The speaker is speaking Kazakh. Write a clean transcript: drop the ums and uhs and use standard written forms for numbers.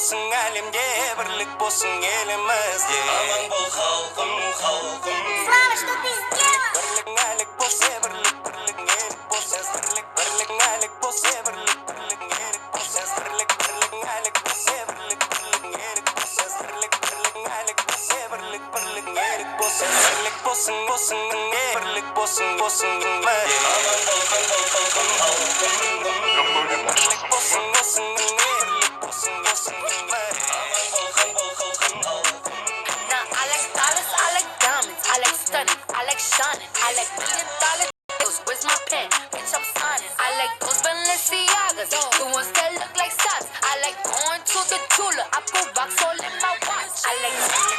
болсын әлемде, бірлік болсын елімізде. Аман бол халқым, халқым. Слава, что ты сделал? Бірлік мәлік болса, бірлік ерік болса, бірлік мәлік болса, бірлік ерік болса, бірлік мәлік болса, бірлік ерік болса, бірлік мәлік болса, бірлік ерік болса, бірлік болсын, бірлік болсын, аман бол халқым, бірлік болсын, бірлік болсын, аман бол халқым. Now I like dollars, I like diamonds, I like stunning, I like shining, I like $1 million bills. Where's my pen? Bitch, I'm signing. I like those Balenciagas, the ones that look like socks. I like going to the Tula. I put rocks all in my watch. I like